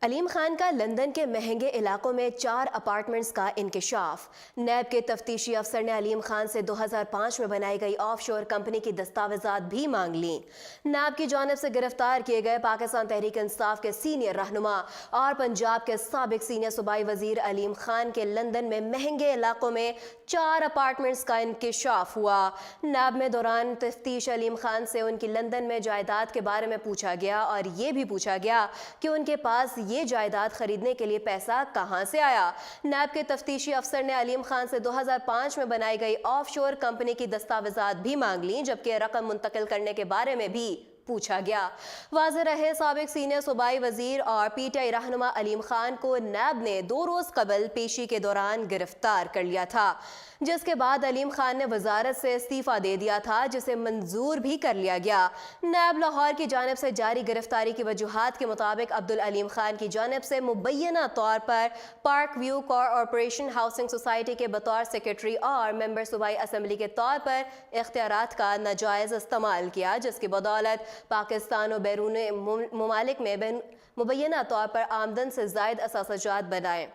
علیم خان کا لندن کے مہنگے علاقوں میں 4 اپارٹمنٹس کا انکشاف۔ نیب کے تفتیشی افسر نے علیم خان سے 2005 میں بنائی گئی آف شور کمپنی کی دستاویزات بھی مانگ لیں۔ نیب کی جانب سے گرفتار کیے گئے پاکستان تحریک انصاف کے سینئر رہنما اور پنجاب کے سابق سینئر صوبائی وزیر علیم خان کے لندن میں مہنگے علاقوں میں 4 اپارٹمنٹس کا انکشاف ہوا۔ نیب میں دوران تفتیش علیم خان سے ان کی لندن میں جائیداد کے بارے میں پوچھا گیا اور یہ بھی پوچھا گیا کہ ان کے پاس یہ جائیداد خریدنے کے لیے پیسہ کہاں سے آیا۔ نیب کے تفتیشی افسر نے علیم خان سے 2005 میں بنائی گئی آف شور کمپنی کی دستاویزات بھی مانگ لیں، جبکہ رقم منتقل کرنے کے بارے میں بھی پوچھا گیا۔ واضح رہے سابق سینئر صوبائی وزیر اور پی ٹی آئی رہنما علیم خان کو نیب نے 2 روز قبل پیشی کے دوران گرفتار کر لیا تھا، جس کے بعد علیم خان نے وزارت سے استعفیٰ دے دیا تھا، جسے منظور بھی کر لیا گیا۔ نیب لاہور کی جانب سے جاری گرفتاری کی وجوہات کے مطابق عبدالعلیم خان کی جانب سے مبینہ طور پر park view corporation housing society کے بطور سیکرٹری اور ممبر صوبائی اسمبلی کے طور پر اختیارات کا ناجائز استعمال کیا، جس کی بدولت پاکستان و بیرون ممالک میں مبینہ طور پر آمدن سے زائد اثاثہ جات بنائے۔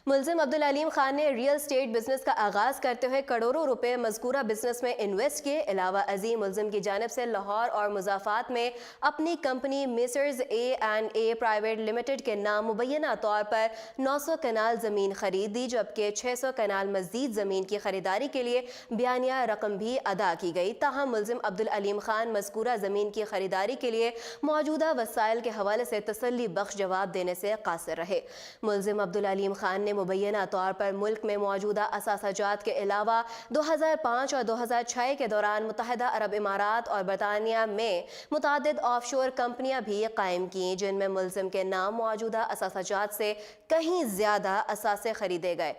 ملزم عبدالعلیم خان نے ریئل اسٹیٹ بزنس کا آغاز کرتے ہوئے کروڑوں روپے مذکورہ بزنس میں انویسٹ کیے۔ علاوہ ازیں ملزم کی جانب سے لاہور اور مضافات میں اپنی company messrs A&A private limited کے نام مبینہ طور پر 900 کنال زمین خرید دی، جبکہ 600 کنال مزید زمین کی خریداری کے لیے بیانیہ رقم بھی ادا کی گئی۔ تاہم ملزم عبدالعلیم خان مذکورہ زمین کی خریداری کے لیے موجودہ وسائل کے حوالے سے تسلی بخش جواب دینے سے قاصر رہے۔ ملزم عبدالعلیم خان نے مبینہ طور پر ملک میں موجودہ اثاثہ جات کے علاوہ 2005 اور 2006 کے دوران متحدہ عرب امارات اور برطانیہ میں متعدد آف شور کمپنیاں بھی قائم کیں، جن میں ملزم کے نام موجودہ اثاثہ جات سے کہیں زیادہ اثاثے خریدے گئے۔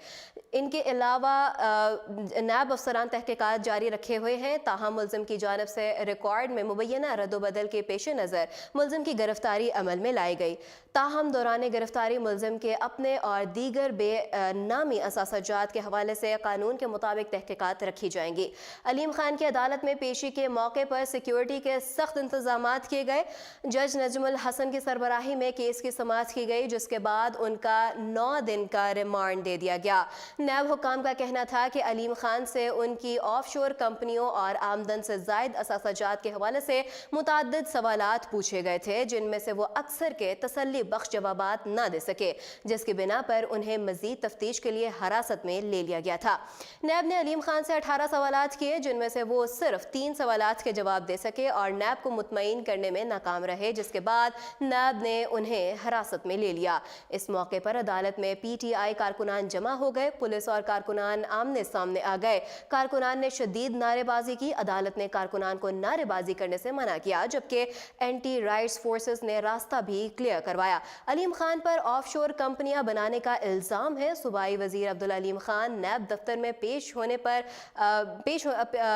ان کے علاوہ نیب افسران تحقیقات جاری رکھے ہوئے ہیں، تاہم ملزم کی جانب سے ریکارڈ میں مبینہ رد و بدل کے پیش نظر ملزم کی گرفتاری عمل میں لائی گئی۔ تاہم دوران گرفتاری ملزم کے اپنے اور دیگر بے نامی اثاثہ جات کے حوالے سے قانون کے مطابق تحقیقات رکھی جائیں گی۔ علیم خان کی عدالت میں پیشی کے موقع پر سیکیورٹی کے سخت انتظامات کیے گئے۔ جج نجم الحسن کی سربراہی میں کیس کی سماعت کی گئی، جس کے بعد ان کا 9 دن کا ریمانڈ دے دیا گیا۔ نیب حکام کا کہنا تھا کہ علیم خان سے ان کی آف شور کمپنیوں اور آمدن سے زائد اثاثہ جات کے حوالے سے متعدد سوالات پوچھے گئے تھے، جن میں سے وہ اکثر کے تسلی بخش جوابات نہ دے سکے، جس کی بنا پر انہیں مزید تفتیش کے لیے حراست میں لے لیا گیا تھا۔ نیب نے علیم خان سے 18 سوالات کیے، جن میں سے وہ صرف 3 سوالات کے جواب دے سکے اور نیب کو مطمئن کرنے میں ناکام رہے، جس کے بعد نیب نے انہیں حراست میں لے لیا۔ اس موقع پر عدالت میں پی ٹی آئی کارکنان جمع ہو گئے، پولیس اور کارکنان آمنے سامنے آ گئے۔ کارکنان نے شدید نعرے بازی کی۔ عدالت نے کارکنان کو نعرے بازی کرنے سے منع کیا، جبکہ اینٹی رائٹس فورسز نے راستہ بھی کلیئر کروایا۔ علیم خان پر آف شور کمپنیاں بنانے کا الزام ہے۔ صوبائی وزیر عبدالعلیم خان نیب دفتر میں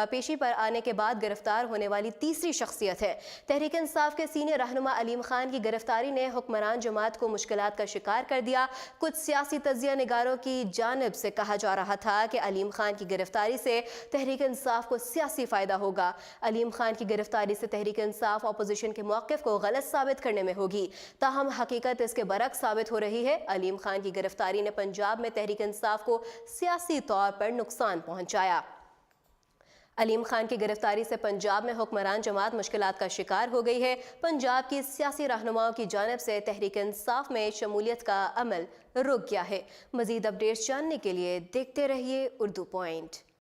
پیشی پر آنے کے بعد گرفتار ہونے والی تیسری شخصیت ہے۔ تحریک انصاف کے سینئر رہنما علیم خان کی گرفتاری نے حکمران جماعت کو مشکلات کا شکار کر دیا۔ کچھ سیاسی تجزیہ نگاروں کی جانب سے کہا جا رہا تھا کہ علیم خان کی گرفتاری سے تحریک انصاف کو سیاسی فائدہ ہوگا۔ علیم خان کی گرفتاری سے تحریک انصاف اپوزیشن کے موقف کو غلط ثابت کرنے میں ہوگی، تاہم حقیقت اس کے برعکس ثابت ہو رہی ہے۔ علیم خان کی گرفتاری نے پنجاب میں تحریک انصاف کو سیاسی طور پر نقصان پہنچایا۔ علیم خان کی گرفتاری سے پنجاب میں حکمران جماعت مشکلات کا شکار ہو گئی ہے۔ پنجاب کی سیاسی رہنماؤں کی جانب سے تحریک انصاف میں شمولیت کا عمل رک گیا ہے۔ مزید اپڈیٹس جاننے کے لیے دیکھتے رہیے اردو پوائنٹ۔